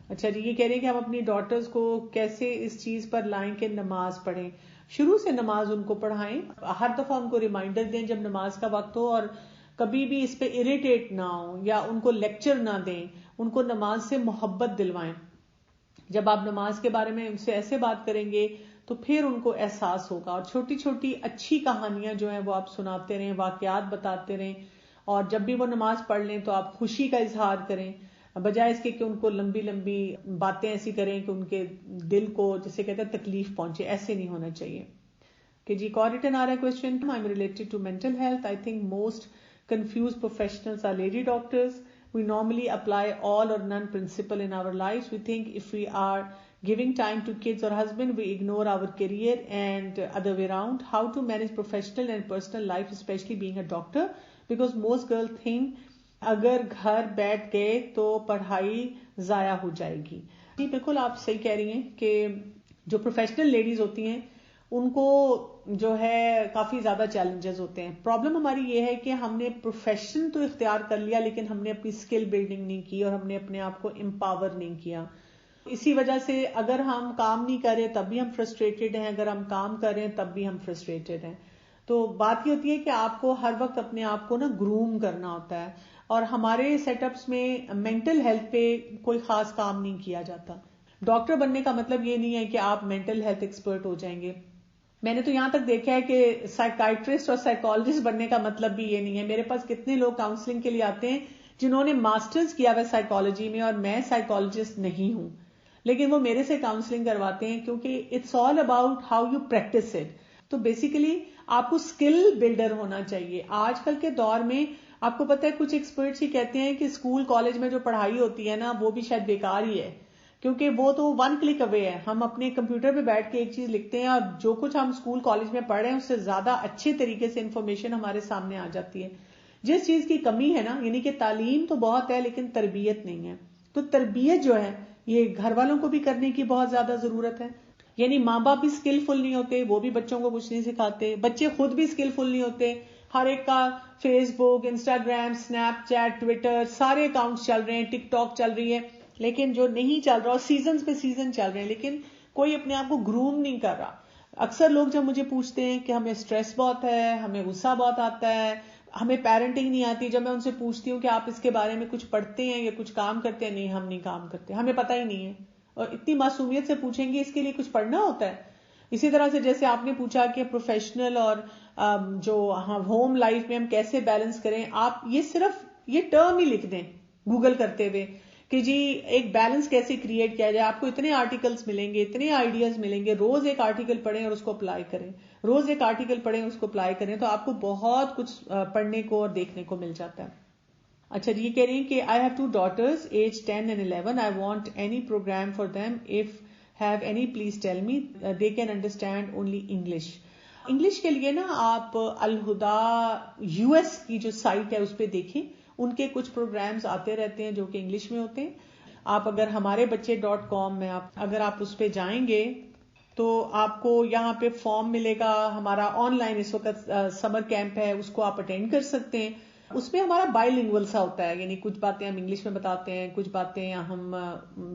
اچھا جی، یہ کہہ رہے ہیں کہ ہم اپنی ڈاٹرز کو کیسے اس چیز پر لائیں کہ نماز پڑھیں. شروع سے نماز ان کو پڑھائیں، ہر دفعہ ان کو ریمائنڈر دیں جب نماز کا وقت ہو، اور کبھی بھی اس پہ اریٹیٹ نہ ہو یا ان کو لیکچر نہ دیں، ان کو نماز سے محبت دلوائیں. جب آپ نماز کے بارے میں ان سے ایسے بات کریں گے تو پھر ان کو احساس ہوگا. اور چھوٹی چھوٹی اچھی کہانیاں جو ہیں وہ آپ سناتے رہیں، واقعات بتاتے رہیں، اور جب بھی وہ نماز پڑھ لیں تو آپ خوشی کا اظہار کریں، بجائے اس کے کہ ان کو لمبی لمبی باتیں ایسی کریں کہ ان کے دل کو جسے کہتے ہیں تکلیف پہنچے. ایسے نہیں ہونا چاہیے. کہ جی اور ریٹن آ رہا ہے question, I am related to mental health. I think most confused professionals are lady doctors. We normally apply all or none principle in our lives. We think if we are giving time to kids or husband, we ignore our career, and other way around. How to manage professional and personal life, especially being a doctor? Because most girls think اگر گھر بیٹھ گئے تو پڑھائی ضائع ہو جائے گی. جی بالکل آپ صحیح کہہ رہی ہیں کہ جو پروفیشنل لیڈیز ہوتی ہیں ان کو جو ہے کافی زیادہ چیلنجز ہوتے ہیں. پرابلم ہماری یہ ہے کہ ہم نے پروفیشن تو اختیار کر لیا لیکن ہم نے اپنی اسکل بلڈنگ نہیں کی اور ہم نے اپنے آپ کو امپاور نہیں کیا. اسی وجہ سے اگر ہم کام نہیں کر رہے تب بھی ہم فرسٹریٹڈ ہیں، اگر ہم کام کر رہے ہیں تب بھی ہم فرسٹریٹڈ ہیں. تو بات یہ ہوتی ہے کہ آپ کو ہر وقت اپنے آپ کو نا گروم کرنا ہوتا ہے، اور ہمارے سیٹ اپس میں مینٹل ہیلتھ پہ کوئی خاص کام نہیں کیا جاتا. ڈاکٹر بننے کا مطلب یہ نہیں ہے کہ آپ مینٹل ہیلتھ ایکسپرٹ ہو جائیں گے. میں نے تو یہاں تک دیکھا ہے کہ سائیکائٹرسٹ اور سائیکالوجسٹ بننے کا مطلب بھی یہ نہیں ہے. میرے پاس کتنے لوگ کاؤنسلنگ کے لیے آتے ہیں جنہوں نے ماسٹرز کیا ہوا سائیکالوجی میں، اور میں سائیکالوجسٹ نہیں ہوں، لیکن وہ میرے سے کاؤنسلنگ کرواتے ہیں کیونکہ it's all about how you practise it. تو بیسیکلی آپ کو اسکل بلڈر ہونا چاہیے. آج کل کے دور میں آپ کو پتہ ہے کچھ ایکسپرٹس ہی کہتے ہیں کہ اسکول کالج میں جو پڑھائی ہوتی ہے نا وہ بھی شاید بیکار ہی ہے، کیونکہ وہ تو 1 کلک اوے ہے. ہم اپنے کمپیوٹر پہ بیٹھ کے ایک چیز لکھتے ہیں اور جو کچھ ہم اسکول کالج میں پڑھ رہے ہیں اس سے زیادہ اچھے طریقے سے انفارمیشن ہمارے سامنے آ جاتی ہے. جس چیز کی کمی ہے نا، یعنی کہ تعلیم تو بہت ہے لیکن تربیت نہیں ہے. تو تربیت جو ہے یہ گھر والوں کو بھی کرنے کی بہت زیادہ ضرورت ہے. یعنی ماں باپ بھی اسکلفل نہیں ہوتے، وہ بھی بچوں کو کچھ نہیں سکھاتے. بچے خود بھی اسکلفل نہیں ہوتے. ہر ایک کا فیس بک، انسٹاگرام، اسنیپ چیٹ، ٹویٹر، سارے اکاؤنٹس چل رہے ہیں، ٹک ٹاک چل رہی ہے، لیکن جو نہیں چل رہا، سیزنز پہ سیزن چل رہے ہیں، لیکن کوئی اپنے آپ کو گروم نہیں کر رہا. اکثر لوگ جب مجھے پوچھتے ہیں کہ ہمیں اسٹریس بہت ہے، ہمیں غصہ بہت آتا ہے، ہمیں پیرنٹنگ نہیں آتی، جب میں ان سے پوچھتی ہوں کہ آپ اس کے بارے میں کچھ پڑھتے ہیں یا کچھ کام کرتے ہیں، نہیں ہم نہیں کام کرتے، ہمیں پتہ ہی نہیں ہے. اور اتنی معصومیت سے پوچھیں گے، اس کے لیے کچھ پڑھنا ہوتا ہے. اسی طرح سے جیسے آپ نے پوچھا کہ پروفیشنل اور جو ہوم لائف میں ہم کیسے بیلنس کریں، آپ یہ صرف یہ ٹرم ہی لکھ دیں گوگل کرتے ہوئے کہ جی ایک بیلنس کیسے کریٹ کیا جائے. آپ کو اتنے آرٹیکلز ملیں گے، اتنے آئیڈیاز ملیں گے. روز ایک آرٹیکل پڑھیں اور اس کو اپلائی کریں، روز ایک آرٹیکل پڑھیں اس کو اپلائی کریں، تو آپ کو بہت کچھ پڑھنے کو اور دیکھنے کو مل جاتا ہے. اچھا جی، یہ کہہ رہی ہیں کہ I have 2 daughters age 10 and 11. I want any program for them. If have any, please tell me. They can understand only English. English کے لیے نا آپ الہدا US کی جو سائٹ ہے اس پہ دیکھیں، ان کے کچھ پروگرامز آتے رہتے ہیں جو کہ انگلش میں ہوتے ہیں. آپ اگر ہمارے بچے .com میں اگر آپ اس پہ جائیں گے تو آپ کو یہاں پہ فارم ملے گا. ہمارا آن لائن اس وقت سمر کیمپ ہے، اس کو آپ اٹینڈ کر سکتے ہیں. اس میں ہمارا بائی لنگول سا ہوتا ہے، یعنی کچھ باتیں ہم انگلش میں بتاتے ہیں، کچھ باتیں ہم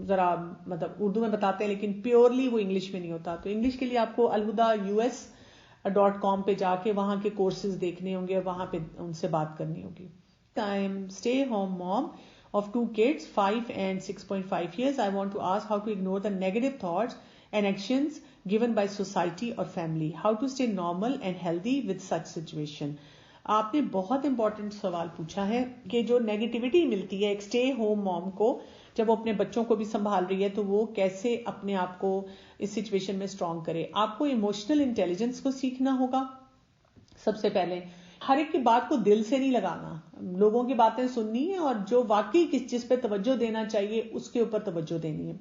ذرا مطلب اردو میں بتاتے ہیں، لیکن پیورلی وہ انگلش میں نہیں ہوتا. تو انگلش کے لیے آپ کو الہدا US.com پہ جا کے وہاں کے کورسز دیکھنے ہوں گے اور وہاں پہ ان سے بات کرنی ہوگی. I am stay home mom of 2 kids 5 and 6.5 years. I want to ask how to ignore the negative thoughts and actions given by society or family. How to stay normal and healthy with such situation. آپ نے بہت important سوال پوچھا ہے کہ جو negativity ملتی ہے ایک اسٹے ہوم موم کو جب وہ اپنے بچوں کو بھی سنبھال رہی ہے تو وہ کیسے اپنے آپ کو اس سچویشن میں اسٹرانگ کرے. آپ کو ایموشنل انٹیلیجنس کو سیکھنا ہوگا. سب سے پہلے ہر ایک کی بات کو دل سے نہیں لگانا، لوگوں کی باتیں سننی ہے اور جو واقعی کس چیز پہ توجہ دینا چاہیے اس کے اوپر توجہ دینی ہے.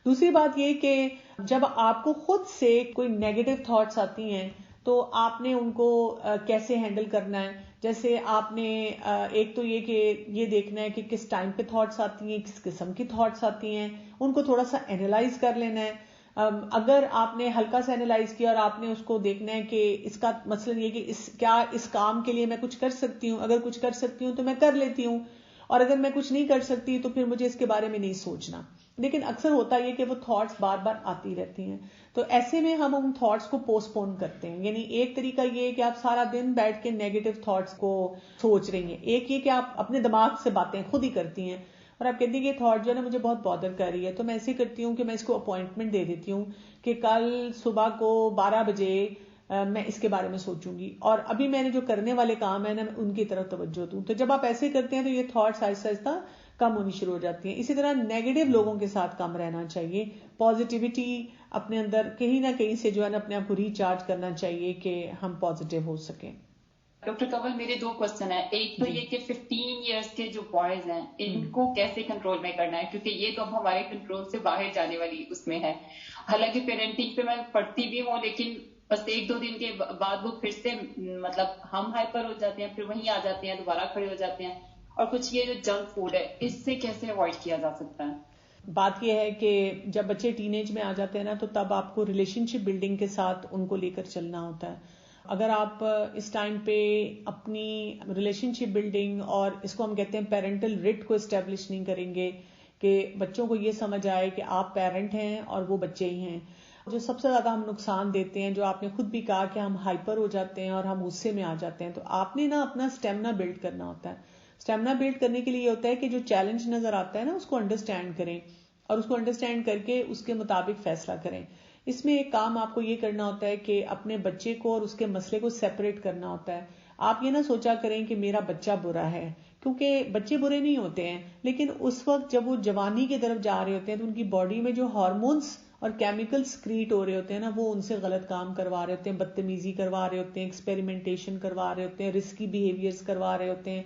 دوسری بات یہ کہ جب آپ کو خود سے کوئی نیگیٹو تھاٹس آتی ہیں تو آپ نے ان کو کیسے ہینڈل کرنا ہے. جیسے آپ نے ایک تو یہ کہ یہ دیکھنا ہے کہ کس ٹائم پہ تھاٹس آتی ہیں، کس قسم کی تھاٹس آتی ہیں، ان کو تھوڑا سا اینالائز کر لینا ہے. اگر آپ نے ہلکا سا اینالائز کیا اور آپ نے اس کو دیکھنا ہے کہ اس کا مثلا یہ کہ کیا اس کام کے لیے میں کچھ کر سکتی ہوں، اگر کچھ کر سکتی ہوں تو میں کر لیتی ہوں، اور اگر میں کچھ نہیں کر سکتی تو پھر مجھے اس کے بارے میں نہیں سوچنا. لیکن اکثر ہوتا یہ کہ وہ تھاٹس بار بار آتی رہتی ہیں. تو ایسے میں ہم ان تھاٹس کو پوسٹ پون کرتے ہیں. یعنی ایک طریقہ یہ کہ آپ سارا دن بیٹھ کے نیگیٹو تھاٹس کو سوچ رہی ہیں. ایک یہ کہ آپ اپنے دماغ سے باتیں خود ہی کرتی ہیں اور آپ کہتی ہیں کہ یہ تھاٹ جو ہے نا مجھے بہت بادر کر رہی ہے. تو میں ایسے کرتی ہوں کہ میں اس کو اپوائنٹمنٹ دے دیتی ہوں کہ کل صبح کو 12 بجے میں اس کے بارے میں سوچوں گی اور ابھی میں نے جو کرنے والے کام ہیں نا ان کی طرف توجہ دوں. تو جب آپ ایسے کرتے ہیں تو یہ تھاٹس آہستہ آہستہ کم ہونی شروع ہو جاتی ہیں. اسی طرح نیگیٹو لوگوں کے ساتھ کم رہنا چاہیے. پازیٹیوٹی اپنے اندر کہیں نہ کہیں سے جو ہے نا اپنے آپ کو ریچارج کرنا چاہیے کہ ہم پازیٹیو ہو سکیں. ڈاکٹر کنول میرے 2 کوشچن ہیں. ایک تو یہ کہ 15 ایئرس کے جو بوائز ہیں ان کو کیسے کنٹرول میں کرنا ہے, کیونکہ یہ تو اب ہمارے کنٹرول سے باہر جانے والی اس میں ہے. حالانکہ پیرنٹنگ پہ میں پڑھتی بھی ہوں لیکن بس 1-2 دن کے بعد وہ پھر سے مطلب ہم ہائپر ہو جاتے ہیں, پھر وہیں آ جاتے ہیں, دوبارہ کھڑے ہو جاتے ہیں. اور کچھ یہ جو جنک فوڈ ہے اس سے کیسے اوائڈ کیا جا سکتا ہے؟ بات یہ ہے کہ جب بچے ٹین ایج میں آ جاتے ہیں نا تو تب آپ کو ریلیشن شپ بلڈنگ کے ساتھ ان کو لے کر چلنا ہوتا ہے. اگر آپ اس ٹائم پہ اپنی ریلیشن شپ بلڈنگ اور اس کو ہم کہتے ہیں پیرنٹل رٹ کو اسٹیبلش نہیں کریں گے کہ بچوں کو یہ سمجھ آئے کہ آپ پیرنٹ ہیں اور وہ بچے ہی ہیں. جو سب سے زیادہ ہم نقصان دیتے ہیں, جو آپ نے خود بھی کہا کہ ہم ہائپر ہو جاتے ہیں اور ہم غصے میں آ جاتے ہیں, تو آپ نے نا اپنا اسٹیمنا بلڈ کرنا ہوتا ہے. اسٹیمنا بلڈ کرنے کے لیے یہ ہوتا ہے کہ جو چیلنج نظر آتا ہے نا اس کو انڈرسٹینڈ کریں اور اس کو انڈرسٹینڈ کر کے اس کے مطابق فیصلہ کریں. اس میں ایک کام آپ کو یہ کرنا ہوتا ہے کہ اپنے بچے کو اور اس کے مسئلے کو سیپریٹ کرنا ہوتا ہے. آپ یہ نہ سوچا کریں کہ میرا بچہ برا ہے, کیونکہ بچے برے نہیں ہوتے ہیں, لیکن اس وقت جب وہ جوانی کی طرف جا رہے ہوتے ہیں تو ان کی باڈی میں جو ہارمونس اور کیمیکلز کریٹ ہو رہے ہوتے ہیں نا وہ ان سے غلط کام کروا رہے ہوتے ہیں, بدتمیزی کروا رہے ہوتے ہیں, ایکسپیریمنٹیشن کروا رہے ہوتے ہیں, رسکی بیہیویئرز کروا رہے ہوتے ہیں.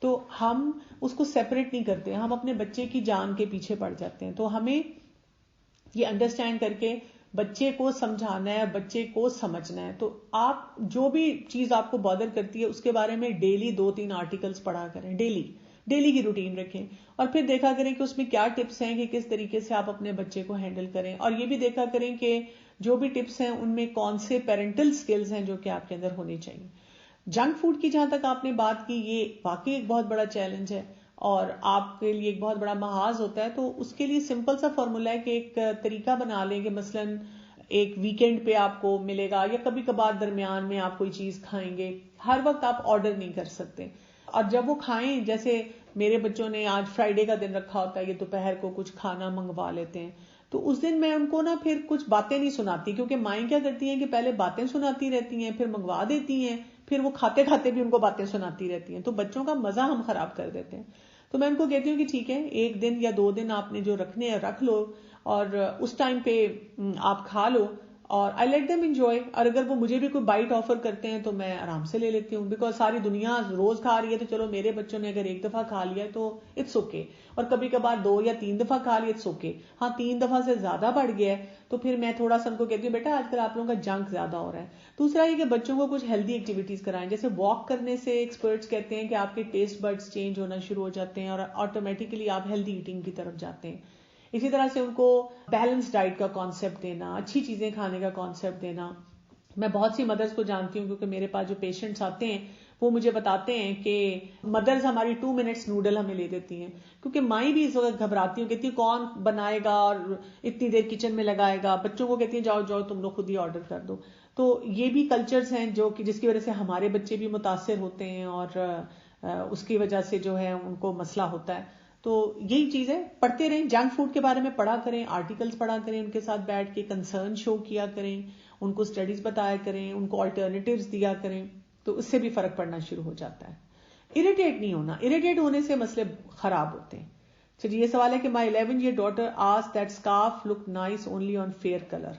تو ہم اس کو سیپریٹ نہیں کرتے, ہم اپنے بچے کی جان کے پیچھے پڑ جاتے ہیں. تو ہمیں یہ انڈرسٹینڈ کر کے بچے کو سمجھانا ہے, بچے کو سمجھنا ہے. تو آپ جو بھی چیز آپ کو بادر کرتی ہے اس کے بارے میں ڈیلی 2-3 آرٹیکلز پڑھا کریں, ڈیلی کی روٹین رکھیں اور پھر دیکھا کریں کہ اس میں کیا ٹپس ہیں کہ کس طریقے سے آپ اپنے بچے کو ہینڈل کریں. اور یہ بھی دیکھا کریں کہ جو بھی ٹپس ہیں ان میں کون سے پیرنٹل سکلز ہیں جو کہ آپ کے اندر ہونے چاہیے. جنک فوڈ کی جہاں تک آپ نے بات کی, یہ واقعی ایک بہت بڑا چیلنج ہے اور آپ کے لیے ایک بہت بڑا محاذ ہوتا ہے. تو اس کے لیے سمپل سا فارمولا ہے کہ ایک طریقہ بنا لیں کہ مثلاً ایک ویکینڈ پہ آپ کو ملے گا یا کبھی کبھار درمیان میں آپ کوئی چیز کھائیں گے. ہر وقت آپ آرڈر نہیں کر سکتے, اور جب وہ کھائیں, جیسے میرے بچوں نے آج فرائیڈے کا دن رکھا ہوتا ہے, یہ دوپہر کو کچھ کھانا منگوا لیتے ہیں, تو اس دن میں ان کو نا پھر کچھ باتیں نہیں سناتی, کیونکہ مائیں کیا کرتی ہیں کہ پہلے باتیں سناتی رہتی ہیں, پھر منگوا دیتی ہیں, پھر وہ کھاتے کھاتے بھی ان کو باتیں سناتی رہتی ہیں. تو بچوں کا مزہ ہم خراب کر دیتے ہیں. تو میں ان کو کہتی ہوں کہ ٹھیک ہے, 1 دن یا 2 دن آپ نے جو رکھنے ہیں رکھ لو اور اس ٹائم پہ آپ کھا لو اور آئی لیٹ دیم انجوائے. اور اگر وہ مجھے بھی کوئی بائٹ آفر کرتے ہیں تو میں آرام سے لے لیتی ہوں, بیکاز ساری دنیا روز کھا رہی ہے, تو چلو میرے بچوں نے اگر 1 دفعہ کھا لیا ہے تو اٹس اوکے, اور کبھی کبھار 2 یا 3 دفعہ کھا لیا اٹس اوکے. ہاں 3 دفعہ سے زیادہ بڑھ گیا ہے تو پھر میں تھوڑا سا ان کو کہتی ہوں بیٹا آج کل آپ لوگوں کا جنک زیادہ ہو رہا ہے. دوسرا یہ کہ بچوں کو کچھ ہیلدی ایکٹیویٹیز کرائیں, جیسے واک کرنے سے ایکسپرٹس کہتے ہیں کہ آپ کے ٹیسٹ بڈز چینج ہونا شروع ہو جاتے ہیں اور آٹومیٹکلی آپ ہیلدی ایٹنگ کی طرف جاتے ہیں. اسی طرح سے ان کو بیلنس ڈائٹ کا کانسیپٹ دینا, اچھی چیزیں کھانے کا کانسیپٹ دینا. میں بہت سی مدرز کو جانتی ہوں کیونکہ میرے پاس جو پیشنٹس آتے ہیں وہ مجھے بتاتے ہیں کہ مدرز ہماری 2 منٹس نوڈل ہمیں لے دیتی ہیں, کیونکہ مائیں بھی اس وقت گھبراتی ہوں, کہتی ہیں کون بنائے گا اور اتنی دیر کچن میں لگائے گا. بچوں کو کہتی ہیں جاؤ جاؤ تم لوگ خود ہی آرڈر کر دو. تو یہ بھی کلچرز ہیں جو کہ جس کی وجہ سے ہمارے بچے بھی متاثر ہوتے ہیں اور اس کی وجہ سے جو ہے ان کو مسئلہ ہوتا ہے. تو یہی چیز ہے, پڑھتے رہیں, جنک فوڈ کے بارے میں پڑھا کریں, آرٹیکلز پڑھا کریں, ان کے ساتھ بیٹھ کے کنسرن شو کیا کریں, ان کو اسٹڈیز بتایا کریں, ان کو آلٹرنیٹیوز دیا کریں, تو اس سے بھی فرق پڑنا شروع ہو جاتا ہے. اریٹیٹ نہیں ہونا, اریٹیٹ ہونے سے مسئلے خراب ہوتے ہیں. چلیے یہ سوال ہے کہ مائی 11 year daughter asked that scarf looked nice only on fair color.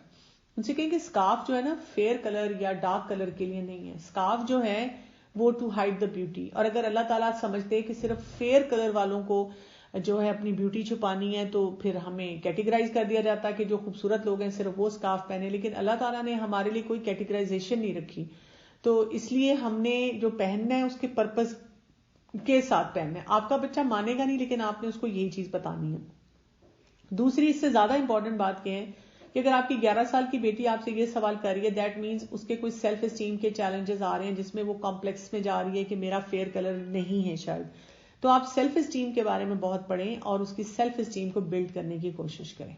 ان سے کہیں کہ اسکارف جو ہے نا فیئر کلر یا ڈارک کلر کے لیے نہیں ہے, اسکارف جو ہے وہ ٹو ہائڈ دا بیوٹی. اور اگر اللہ تعالیٰ سمجھتے کہ صرف فیئر کلر والوں کو جو ہے اپنی بیوٹی چھپانی ہے تو پھر ہمیں کیٹیگرائز کر دیا جاتا کہ جو خوبصورت لوگ ہیں صرف وہ اسکارف پہنے, لیکن اللہ تعالیٰ نے ہمارے لیے کوئی کیٹیگرائزیشن نہیں رکھی. تو اس لیے ہم نے جو پہننا ہے اس کے پرپز کے ساتھ پہننا ہے. آپ کا بچہ مانے گا نہیں, لیکن آپ نے اس کو یہی چیز بتانی ہے. دوسری اس سے زیادہ امپورٹنٹ بات یہ ہے کہ اگر آپ کی 11 سال کی بیٹی آپ سے یہ سوال کر رہی ہے, دیٹ مینز اس کے کوئی سیلف اسٹیم کے چیلنجز آ رہے ہیں جس میں وہ کمپلیکس میں جا رہی ہے کہ میرا فیئر کلر نہیں ہے شاید. تو آپ سیلف اسٹیم کے بارے میں بہت پڑھیں اور اس کی سیلف اسٹیم کو بلڈ کرنے کی کوشش کریں.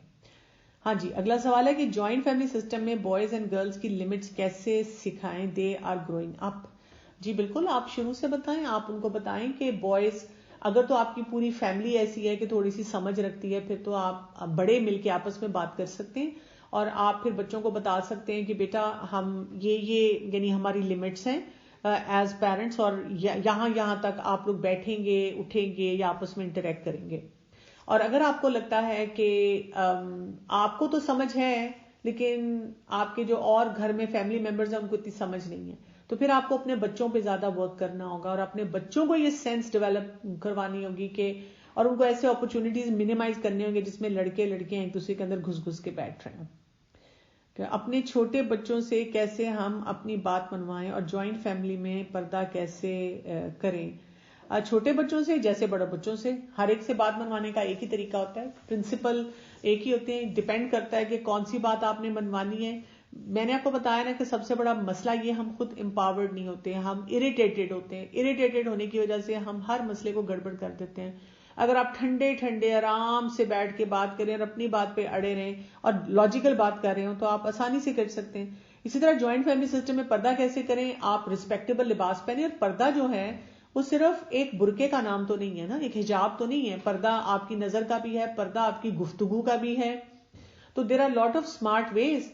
ہاں جی, اگلا سوال ہے کہ جوائنٹ فیملی سسٹم میں بوائز اینڈ گرلز کی لمٹس کیسے سکھائیں, دے آر گروئنگ اپ. جی بالکل, آپ شروع سے بتائیں, آپ ان کو بتائیں کہ بوائز, اگر تو آپ کی پوری فیملی ایسی ہے کہ تھوڑی سی سمجھ رکھتی ہے, پھر تو آپ بڑے مل کے آپس میں بات کر سکتے ہیں اور آپ پھر بچوں کو بتا سکتے ہیں کہ بیٹا ہم یہ یعنی ہماری لمٹس ہیں ایز پیرنٹس, اور یہاں تک آپ لوگ بیٹھیں گے, اٹھیں گے یا آپس میں انٹریکٹ کریں گے. اور اگر آپ کو لگتا ہے کہ آپ کو تو سمجھ ہے لیکن آپ کے جو اور گھر میں فیملی ممبرز ہیں ان کو اتنی سمجھ نہیں ہے, تو پھر آپ کو اپنے بچوں پہ زیادہ ورک کرنا ہوگا اور اپنے بچوں کو یہ سینس ڈیولپ کروانی ہوگی کہ, اور ان کو ایسے اپرچونٹیز منیمائز کرنے ہوں گے جس میں لڑکے لڑکیاں ایک دوسرے کے اندر گھس کے بیٹھ رہے ہیں. کہ اپنے چھوٹے بچوں سے کیسے ہم اپنی بات منوائیں اور جوائنٹ فیملی میں پردہ کیسے کریں. چھوٹے بچوں سے جیسے بڑے بچوں سے, ہر ایک سے بات منوانے کا ایک ہی طریقہ ہوتا ہے, پرنسپل ایک ہی ہوتے ہیں, ڈیپینڈ کرتا ہے کہ کون سی بات آپ نے منوانی ہے. میں نے آپ کو بتایا نا کہ سب سے بڑا مسئلہ یہ ہم خود امپاورڈ نہیں ہوتے ہیں, ہم اریٹیٹڈ ہوتے ہیں. اریٹیٹڈ ہونے کی وجہ سے ہم ہر مسئلے کو گڑبڑ کر دیتے ہیں. اگر آپ ٹھنڈے آرام سے بیٹھ کے بات کریں اور اپنی بات پہ اڑے رہیں اور لاجیکل بات کر رہے ہوں تو آپ آسانی سے کر سکتے ہیں. اسی طرح جوائنٹ فیملی سسٹم میں پردہ کیسے کریں, آپ ریسپیکٹیبل لباس پہنیں. اور پردہ جو ہے وہ صرف ایک برقعے کا نام تو نہیں ہے نا, ایک حجاب تو نہیں ہے. پردہ آپ کی نظر کا بھی ہے, پردہ آپ کی گفتگو کا بھی ہے. تو there are lot of smart ways.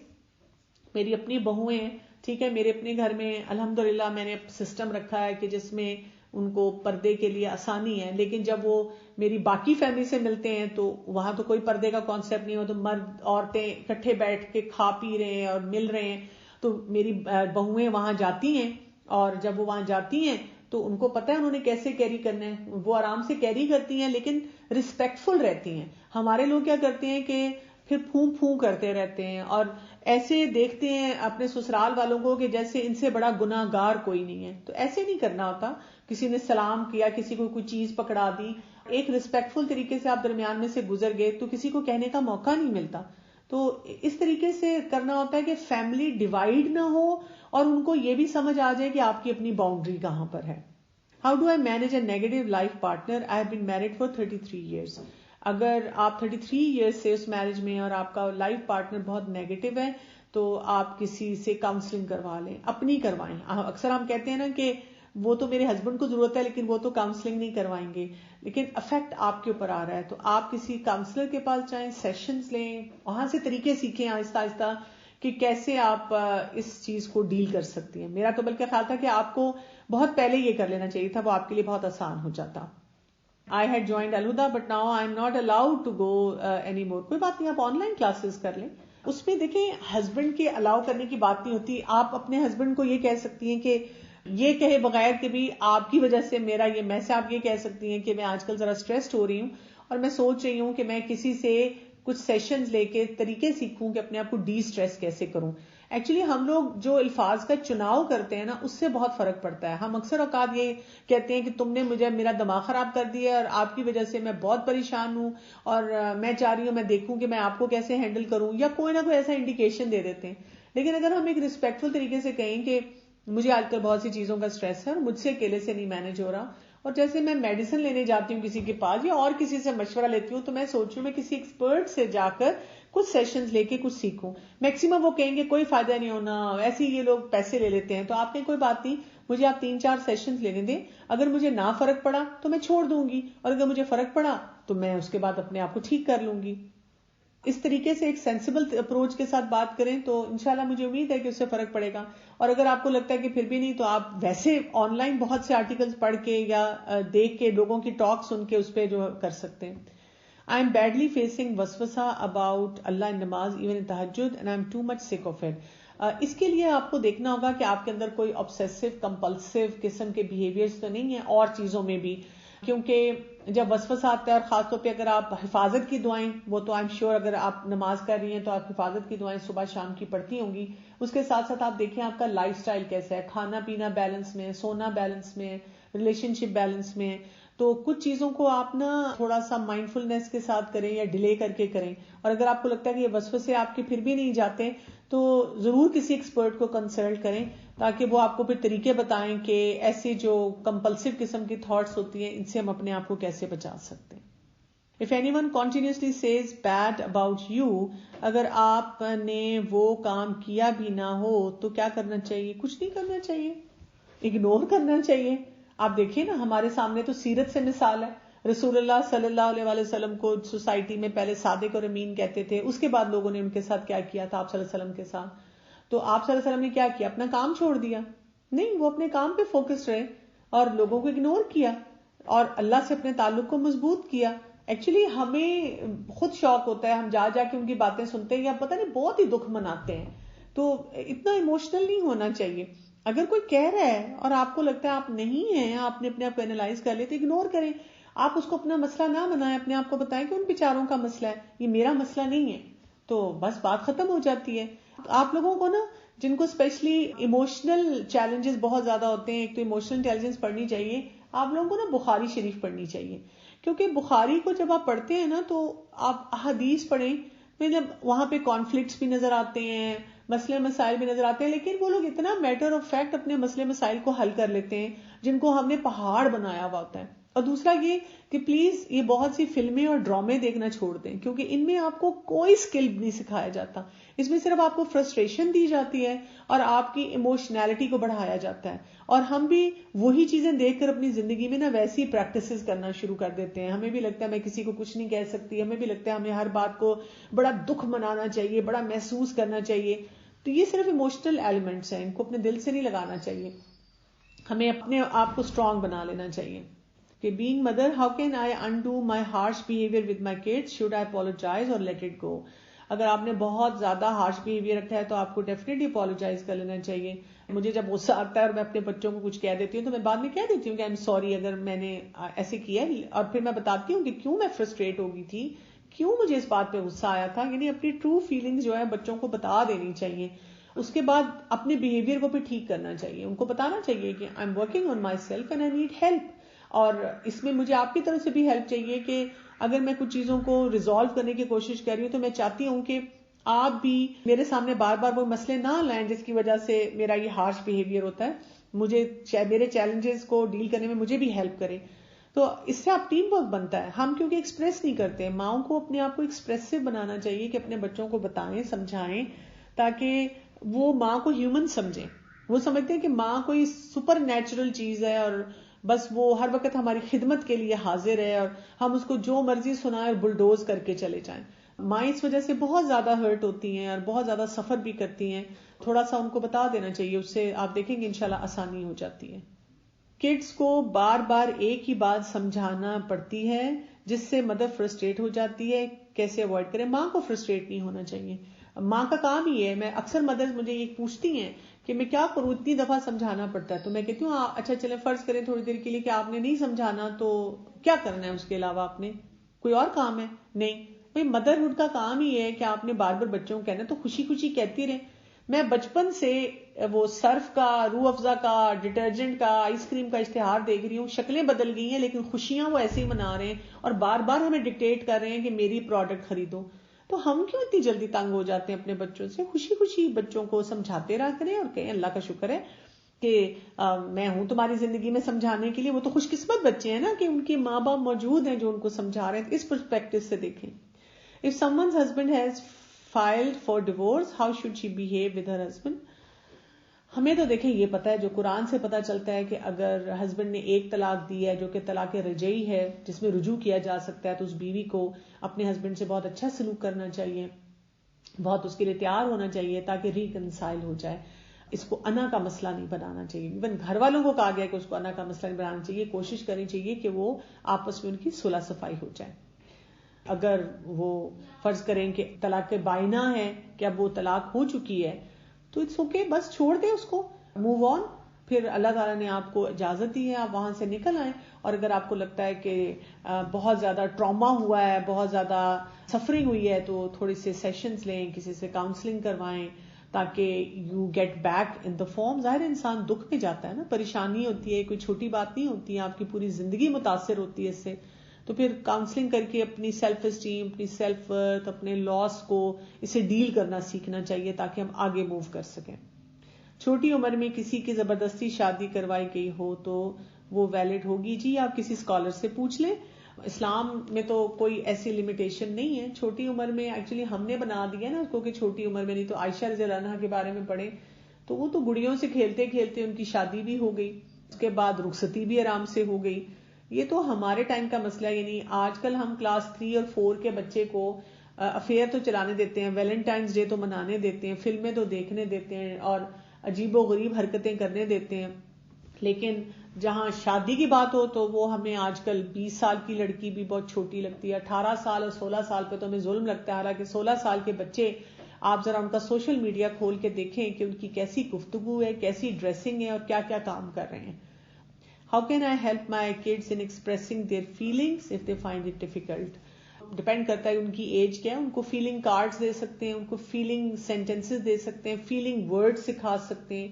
میری اپنی بہویں ہیں, ٹھیک ہے, میرے اپنے گھر میں الحمدللہ میں نے سسٹم رکھا ہے کہ جس میں ان کو پردے کے لیے آسانی ہے. لیکن جب وہ میری باقی فیملی سے ملتے ہیں تو وہاں تو کوئی پردے کا کانسیپٹ نہیں ہو, تو مرد عورتیں اکٹھے بیٹھ کے کھا پی رہے ہیں اور مل رہے ہیں. تو میری بہویں وہاں جاتی ہیں اور جب وہ وہاں جاتی ہیں تو ان کو پتہ ہے انہوں نے کیسے کیری کرنا ہے. وہ آرام سے کیری کرتی ہیں لیکن ریسپیکٹفل رہتی ہیں. ہمارے لوگ کیا کرتے ہیں کہ پھر پھوں کرتے رہتے ہیں اور ایسے دیکھتے ہیں اپنے سسرال والوں کو کہ جیسے ان سے بڑا گناہ گار کوئی نہیں ہے. تو ایسے نہیں کرنا ہوتا. کسی نے سلام کیا, کسی کو کوئی چیز پکڑا دی, ایک ریسپیکٹفل طریقے سے آپ درمیان میں سے گزر گئے تو کسی کو کہنے کا موقع نہیں ملتا. تو اس طریقے سے کرنا ہوتا ہے کہ فیملی ڈیوائیڈ نہ ہو اور ان کو یہ بھی سمجھ آ جائے کہ آپ کی اپنی باؤنڈری کہاں پر ہے. How do I manage a negative life partner, I have been married for 33 years. اگر آپ 33 years سے اس میرج میں اور آپ کا لائف پارٹنر بہت نیگیٹو ہے تو آپ کسی سے کاؤنسلنگ کروا لیں, اپنی کروائیں. اکثر ہم کہتے ہیں نا کہ وہ تو میرے ہسبینڈ کو ضرورت ہے لیکن وہ تو کاؤنسلنگ نہیں کروائیں گے, لیکن افیکٹ آپ کے اوپر آ رہا ہے. تو آپ کسی کاؤنسلر کے پاس جائیں, سیشنز لیں, وہاں سے طریقے سیکھیں آہستہ آہستہ کہ کیسے آپ اس چیز کو ڈیل کر سکتی ہیں. میرا تو بلکہ خیال تھا کہ آپ کو بہت پہلے یہ کر لینا چاہیے تھا, وہ آپ کے لیے بہت آسان ہو جاتا. I had joined Al-Huda but now I am not allowed to go anymore. کوئی بات نہیں, آپ آن لائن کلاسز کر لیں. اس میں دیکھیں ہسبینڈ کے الاؤ کرنے کی بات نہیں ہوتی. آپ اپنے ہسبینڈ کو یہ کہہ سکتی ہیں کہ یہ کہے بغیر کہ بھی آپ کی وجہ سے میرا یہ, میں سے آپ یہ کہہ سکتی ہیں کہ میں آج کل ذرا اسٹریسڈ ہو رہی ہوں اور میں سوچ رہی ہوں کہ میں کسی سے کچھ سیشنز لے کے طریقے سیکھوں کہ اپنے آپ کو ڈی اسٹریس کیسے کروں. ایکچولی ہم لوگ جو الفاظ کا چناؤ کرتے ہیں نا اس سے بہت فرق پڑتا ہے. ہم اکثر اوقات یہ کہتے ہیں کہ تم نے مجھے میرا دماغ خراب کر دیا اور آپ کی وجہ سے میں بہت پریشان ہوں اور میں چاہ رہی ہوں میں دیکھوں کہ میں آپ کو کیسے ہینڈل کروں, یا کوئی نہ کوئی ایسا انڈیکیشن دے دیتے ہیں. لیکن اگر ہم ایک ریسپیکٹفل طریقے سے کہیں کہ مجھے آج کل بہت سی چیزوں کا اسٹریس ہے اور مجھ سے اکیلے سے نہیں مینج ہو رہا, اور جیسے میں میڈیسن لینے جاتی ہوں کسی کے پاس یا اور کسی سے مشورہ لیتی ہوں تو میں سوچوں میں کسی ایکسپرٹ سے جا کر کچھ سیشنز لے کے کچھ سیکھوں. میکسیمم وہ کہیں گے کوئی فائدہ نہیں ہونا, ایسے ہی یہ لوگ پیسے لے لیتے ہیں. تو آپ نے کوئی بات نہیں, مجھے آپ 3-4 سیشنز لینے دیں, اگر مجھے نہ فرق پڑا تو میں چھوڑ دوں گی, اور اگر مجھے فرق پڑا تو میں اس کے بعد اپنے آپ کو ٹھیک کر لوں گی. اس طریقے سے ایک سینسیبل اپروچ کے ساتھ بات کریں تو انشاءاللہ مجھے امید ہے کہ اس سے فرق پڑے گا. اور اگر آپ کو لگتا ہے کہ پھر بھی نہیں تو آپ ویسے آن لائن بہت سے آرٹیکلز پڑھ کے یا دیکھ کے لوگوں کی ٹاک سن کے اس پہ جو کر سکتے ہیں. I am badly facing waswasa about Allah in namaz even in tahajjud and I am too much sick of it. اس کے لیے آپ کو دیکھنا ہوگا کہ آپ کے اندر کوئی obsessive compulsive قسم کے behaviors تو نہیں ہیں اور چیزوں میں بھی, کیونکہ جب وسوسہ آتا ہے اور خاص طور پہ اگر آپ حفاظت کی دعائیں, وہ تو I'm sure اگر آپ نماز کر رہی ہیں تو آپ حفاظت کی دعائیں صبح شام کی پڑھتی ہوں گی. اس کے ساتھ ساتھ آپ دیکھیں آپ کا لائف سٹائل کیسا ہے, کھانا پینا بیلنس میں, سونا بیلنس میں, ریلیشن شپ بیلنس میں. تو کچھ چیزوں کو آپ نا تھوڑا سا مائنڈفلنس کے ساتھ کریں یا ڈیلے کر کے کریں. اور اگر آپ کو لگتا ہے کہ یہ وسوسے آپ کے پھر بھی نہیں جاتے تو ضرور کسی ایکسپرٹ کو کنسلٹ کریں تاکہ وہ آپ کو پھر طریقے بتائیں کہ ایسے جو کمپلسو قسم کی تھاٹس ہوتی ہیں ان سے ہم اپنے آپ کو کیسے بچا سکتے ہیں. If anyone continuously says bad about you, اگر آپ نے وہ کام کیا بھی نہ ہو تو کیا کرنا چاہیے؟ کچھ نہیں کرنا چاہیے، اگنور کرنا چاہیے. آپ دیکھیں نا، ہمارے سامنے تو سیرت سے مثال ہے. رسول اللہ صلی اللہ علیہ وآلہ وسلم کو سوسائٹی میں پہلے صادق اور امین کہتے تھے، اس کے بعد لوگوں نے ان کے ساتھ کیا کیا تھا آپ صلی اللہ علیہ وسلم کے ساتھ. تو آپ صلی اللہ علیہ وسلم نے کیا کیا؟ اپنا کام چھوڑ دیا؟ نہیں، وہ اپنے کام پہ فوکس رہے اور لوگوں کو اگنور کیا اور اللہ سے اپنے تعلق کو مضبوط کیا. ایکچولی ہمیں خود شوق ہوتا ہے، ہم جا جا کے ان کی باتیں سنتے ہیں یا پتہ نہیں بہت ہی دکھ مناتے ہیں. تو اتنا ایموشنل نہیں ہونا چاہیے. اگر کوئی کہہ رہا ہے اور آپ کو لگتا ہے آپ نہیں ہیں، آپ نے اپنے آپ کو اینالائز کر لیا تو اگنور کریں. آپ اس کو اپنا مسئلہ نہ بنائیں، اپنے آپ کو بتائیں کہ ان بیچاروں کا مسئلہ ہے، یہ میرا مسئلہ نہیں ہے. تو بس بات ختم ہو جاتی ہے. آپ لوگوں کو نا، جن کو اسپیشلی ایموشنل چیلنجز بہت زیادہ ہوتے ہیں، ایک تو ایموشنل انٹیلیجنس پڑھنی چاہیے. آپ لوگوں کو نا بخاری شریف پڑھنی چاہیے، کیونکہ بخاری کو جب آپ پڑھتے ہیں نا تو آپ حدیث پڑھیں، جب وہاں پہ کانفلکٹس بھی نظر آتے ہیں، مسئلے مسائل بھی نظر آتے ہیں، لیکن وہ لوگ اتنا میٹر آف فیکٹ اپنے مسئلے مسائل کو حل کر لیتے ہیں جن کو ہم نے پہاڑ بنایا ہوا ہوتا ہے. اور دوسرا یہ کہ پلیز یہ بہت سی فلمیں اور ڈرامے دیکھنا چھوڑ دیں، کیونکہ ان میں آپ کو کوئی سکل نہیں سکھایا جاتا. اس میں صرف آپ کو فرسٹریشن دی جاتی ہے اور آپ کی ایموشنالٹی کو بڑھایا جاتا ہے. اور ہم بھی وہی چیزیں دیکھ کر اپنی زندگی میں نا ویسی پریکٹسز کرنا شروع کر دیتے ہیں. ہمیں بھی لگتا ہے میں کسی کو کچھ نہیں کہہ سکتی، ہمیں بھی لگتا ہے ہمیں ہر بات کو بڑا دکھ منانا چاہیے، بڑا محسوس کرنا چاہیے. تو یہ صرف ایموشنل ایلیمنٹس ہیں، ان کو اپنے دل سے نہیں لگانا چاہیے. ہمیں اپنے آپ کو اسٹرانگ بنا لینا چاہیے. کہ being mother, how can I undo my harsh behavior with my kids? Should I apologize or let it go? اگر آپ نے بہت زیادہ ہارش بیہیویئر رکھا ہے تو آپ کو ڈیفینیٹلی اپولوجائز کر لینا چاہیے. مجھے جب غصہ آتا ہے اور میں اپنے بچوں کو کچھ کہہ دیتی ہوں تو میں بعد میں کہہ دیتی ہوں کہ آئی ایم سوری اگر میں نے ایسے کیا ہے، اور پھر میں بتاتی ہوں کہ کیوں میں فرسٹریٹ ہو گئی تھی، کیوں مجھے اس بات پہ غصہ آیا تھا. یعنی اپنی ٹرو فیلنگز جو ہے بچوں کو بتا دینی چاہیے. اس کے بعد اپنے بیہیویئر کو بھی ٹھیک کرنا چاہیے. ان کو بتانا چاہیے کہ I am working on my self and I need help. اور اس میں مجھے آپ کی طرف سے بھی ہیلپ چاہیے کہ اگر میں کچھ چیزوں کو ریزالو کرنے کی کوشش کر رہی ہوں تو میں چاہتی ہوں کہ آپ بھی میرے سامنے بار بار وہ مسئلے نہ لائیں جس کی وجہ سے میرا یہ ہارش بیہیویئر ہوتا ہے. مجھے میرے چیلنجز کو ڈیل کرنے میں مجھے بھی ہیلپ کریں. تو اس سے آپ ٹیم ورک بنتا ہے. ہم کیونکہ ایکسپریس نہیں کرتے، ماؤں کو اپنے آپ کو ایکسپریسو بنانا چاہیے کہ اپنے بچوں کو بتائیں، سمجھائیں، تاکہ وہ ماں کو ہیومن سمجھیں. وہ سمجھتے ہیں کہ ماں کوئی سپر نیچرل چیز ہے اور بس وہ ہر وقت ہماری خدمت کے لیے حاضر ہے اور ہم اس کو جو مرضی سنائیں اور بلڈوز کر کے چلے جائیں. مائیں اس وجہ سے بہت زیادہ ہرٹ ہوتی ہیں اور بہت زیادہ سفر بھی کرتی ہیں. تھوڑا سا ان کو بتا دینا چاہیے، اس سے آپ دیکھیں گے انشاءاللہ آسانی ہو جاتی ہے. کڈس کو بار بار ایک ہی بات سمجھانا پڑتی ہے جس سے مدر فرسٹریٹ ہو جاتی ہے. کیسے اوائڈ کریں؟ ماں کو فرسٹریٹ نہیں ہونا چاہیے. ماں کا کام ہی ہے. میں اکثر مدرز مجھے یہ پوچھتی ہیں کہ میں کیا کروں، اتنی دفعہ سمجھانا پڑتا ہے. تو میں کہتی ہوں اچھا چلیں فرض کریں تھوڑی دیر کے لیے کہ آپ نے نہیں سمجھانا تو کیا کرنا ہے اس کے علاوہ؟ آپ نے کوئی اور کام ہے؟ نہیں بھائی، مدرہڈ کا کام ہی ہے کہ آپ نے بار بار بچوں کو کہنا تو خوشی خوشی کہتی رہیں. میں بچپن سے وہ سرف کا، روح افزا کا، ڈٹرجنٹ کا، آئس کریم کا اشتہار دیکھ رہی ہوں. شکلیں بدل گئی ہیں لیکن خوشیاں وہ ایسے ہی منا رہے ہیں اور بار بار ہمیں ڈکٹیٹ کر رہے ہیں کہ میری پروڈکٹ خریدو. تو ہم کیوں اتنی جلدی تنگ ہو جاتے ہیں اپنے بچوں سے؟ خوشی خوشی بچوں کو سمجھاتے رہا کریں اور کہیں اللہ کا شکر ہے کہ میں ہوں تمہاری زندگی میں سمجھانے کے لیے. وہ تو خوش قسمت بچے ہیں نا کہ ان کے ماں باپ موجود ہیں جو ان کو سمجھا رہے ہیں. اس پرسپیکٹو سے دیکھیں. If someone's husband has filed for divorce, how should she behave with her husband? ہمیں تو دیکھیں یہ پتا ہے، جو قرآن سے پتا چلتا ہے کہ اگر ہسبینڈ نے ایک طلاق دی ہے جو کہ طلاق رجعی ہے جس میں رجوع کیا جا سکتا ہے، تو اس بیوی کو اپنے ہسبینڈ سے بہت اچھا سلوک کرنا چاہیے، بہت اس کے لیے تیار ہونا چاہیے تاکہ ریکنسائل ہو جائے. اس کو انا کا مسئلہ نہیں بنانا چاہیے. ایون گھر والوں کو کہا گیا کہ اس کو انا کا مسئلہ نہیں بنانا چاہیے. کوشش کرنی چاہیے کہ وہ آپس میں ان کی صلح صفائی ہو جائے. اگر وہ فرض کریں کہ طلاق بائنہ ہے کہ اب وہ طلاق ہو چکی ہے تو اٹس اوکے، بس چھوڑ دیں اس کو، موو آن. پھر اللہ تعالیٰ نے آپ کو اجازت دی ہے، آپ وہاں سے نکل آئیں. اور اگر آپ کو لگتا ہے کہ بہت زیادہ ٹراما ہوا ہے، بہت زیادہ سفرنگ ہوئی ہے، تو تھوڑی سے سیشنز لیں، کسی سے کاؤنسلنگ کروائیں تاکہ you get back in the form. ظاہر انسان دکھ میں جاتا ہے نا، پریشانی ہوتی ہے، کوئی چھوٹی بات نہیں ہوتی ہے، آپ کی پوری زندگی متاثر ہوتی ہے اس سے. تو پھر کاؤنسلنگ کر کے اپنی سیلف اسٹیم، اپنی سیلف ورتھ، اپنے لاس کو اسے ڈیل کرنا سیکھنا چاہیے تاکہ ہم آگے موو کر سکیں. چھوٹی عمر میں کسی کی زبردستی شادی کروائی گئی ہو تو وہ ویلڈ ہوگی؟ جی آپ کسی اسکالر سے پوچھ لیں. اسلام میں تو کوئی ایسی لمیٹیشن نہیں ہے. چھوٹی عمر میں ایکچولی ہم نے بنا دیا نا اس کو کہ چھوٹی عمر میں، نہیں تو عائشہ رضی اللہ عنہا کے بارے میں پڑھیں تو وہ تو گڑیوں سے کھیلتے کھیلتے ان کی شادی بھی ہو گئی، اس کے بعد رخصتی بھی آرام سے ہو گئی. یہ تو ہمارے ٹائم کا مسئلہ، یعنی آج کل ہم کلاس 3 اور 4 کے بچے کو افیئر تو چلانے دیتے ہیں، ویلنٹائنز ڈے تو منانے دیتے ہیں، فلمیں تو دیکھنے دیتے ہیں اور عجیب و غریب حرکتیں کرنے دیتے ہیں، لیکن جہاں شادی کی بات ہو تو وہ ہمیں آج کل 20 سال کی لڑکی بھی بہت چھوٹی لگتی ہے. 18 سال اور 16 سال پہ تو ہمیں ظلم لگتا ہے، حالانکہ 16 سال کے بچے آپ ذرا ان کا سوشل میڈیا کھول کے دیکھیں کہ ان کی کیسی گفتگو ہے، کیسی ڈریسنگ ہے اور کیا کیا کام کر رہے ہیں. How can I help my kids in expressing their feelings if they find it difficult? Depend کرتا ہے ان کی ایج کیا ہے. ان کو فیلنگ کارڈز دے سکتے ہیں، ان کو فیلنگ سینٹینسز دے سکتے ہیں، فیلنگ ورڈ سکھا سکتے ہیں.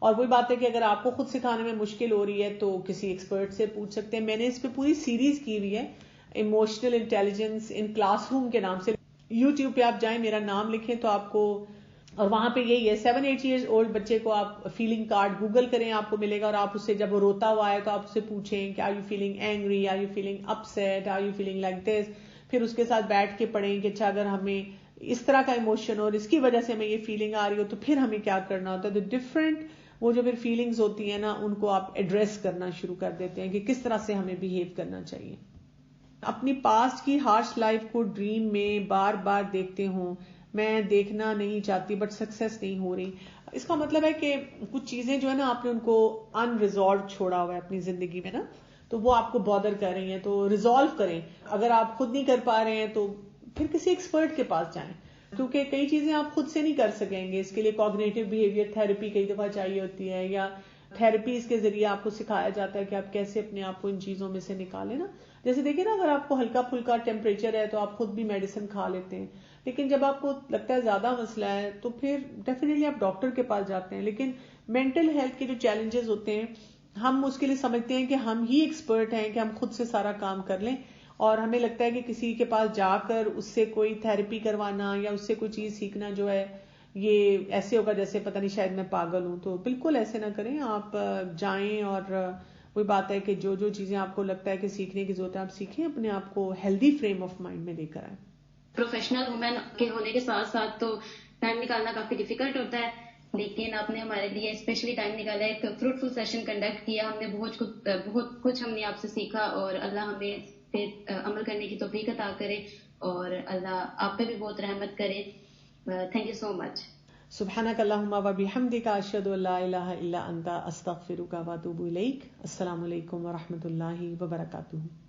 اور وہی بات ہے کہ اگر آپ کو خود سکھانے میں مشکل ہو رہی ہے تو کسی ایکسپرٹ سے پوچھ سکتے ہیں. میں نے اس پہ پوری سیریز کی ہوئی ہے، emotional intelligence in class room کے نام سے. یوٹیوب پہ آپ جائیں، میرا نام لکھیں تو آپ کو، اور وہاں پہ یہی ہے 7-8 ایئرز اولڈ بچے کو آپ فیلنگ کارڈ گوگل کریں، آپ کو ملے گا، اور آپ اس سے جب وہ روتا ہوا ہے تو آپ اس سے پوچھیں کہ are you feeling angry, are you feeling upset, are you feeling like this. پھر اس کے ساتھ بیٹھ کے پڑھیں کہ اچھا اگر ہمیں اس طرح کا ایموشن اور اس کی وجہ سے ہمیں یہ فیلنگ آ رہی ہو تو پھر ہمیں کیا کرنا ہوتا ہے. تو ڈفرینٹ وہ جو پھر فیلنگز ہوتی ہیں نا ان کو آپ ایڈریس کرنا شروع کر دیتے ہیں کہ کس طرح سے ہمیں بہیو کرنا چاہیے. اپنی پاسٹ کی ہارش لائف کو ڈریم میں بار بار دیکھتے ہوں، میں دیکھنا نہیں چاہتی بٹ سکسیس نہیں ہو رہی. اس کا مطلب ہے کہ کچھ چیزیں جو ہے نا آپ نے ان کو ان ریزالوڈ چھوڑا ہوا ہے اپنی زندگی میں نا، تو وہ آپ کو بادر کر رہی ہیں، تو ریزالو کریں. اگر آپ خود نہیں کر پا رہے ہیں تو پھر کسی ایکسپرٹ کے پاس جائیں، کیونکہ کئی چیزیں آپ خود سے نہیں کر سکیں گے. اس کے لیے کوگنیٹو بیہیویئر تھراپی کئی دفعہ چاہیے ہوتی ہے، یا تھراپیز کے ذریعے آپ کو سکھایا جاتا ہے کہ آپ کیسے اپنے آپ کو ان چیزوں میں سے نکالیں نا. جیسے دیکھیں نا اگر آپ کو ہلکا پھلکا ٹیمپریچر ہے تو آپ خود بھی میڈیسن کھا لیتے ہیں، لیکن جب آپ کو لگتا ہے زیادہ مسئلہ ہے تو پھر ڈیفینیٹلی آپ ڈاکٹر کے پاس جاتے ہیں. لیکن مینٹل ہیلتھ کے جو چیلنجز ہوتے ہیں ہم اس کے لیے سمجھتے ہیں کہ ہم ہی ایکسپرٹ ہیں کہ ہم خود سے سارا کام کر لیں، اور ہمیں لگتا ہے کہ کسی کے پاس جا کر اس سے کوئی تھراپی کروانا یا اس سے کوئی چیز سیکھنا جو ہے یہ ایسے ہوگا جیسے پتہ نہیں شاید میں پاگل ہوں. تو بالکل ایسے نہ کریں، آپ جائیں اور وہی بات ہے کہ جو جو چیزیں آپ کو لگتا ہے کہ سیکھنے کی ضرورت ہے آپ سیکھیں، اپنے آپ کو ہیلدی فریم آف مائنڈ میں لے کر آئیں. پروفیشنل وومن کے ہونے کے ساتھ ساتھ تو ٹائم نکالنا کافی ڈیفیکلٹ ہوتا ہے، لیکن آپ نے ہمارے لیے اسپیشلی ٹائم نکالا، ایک فروٹفل سیشن کنڈکٹ کیا. ہم نے بہت کچھ ہم نے آپ سے سیکھا، اور اللہ ہمیں پہ عمل کرنے کی توفیق عطا کرے، اور اللہ آپ پہ بھی بہت رحمت کرے. تھینک یو سو مچ. سبحانک اللہم و بحمدک، اشہد ان لا الہ الا انت، استغفرک و اتوب الیک. السلام علیکم و رحمۃ اللہ وبرکاتہ.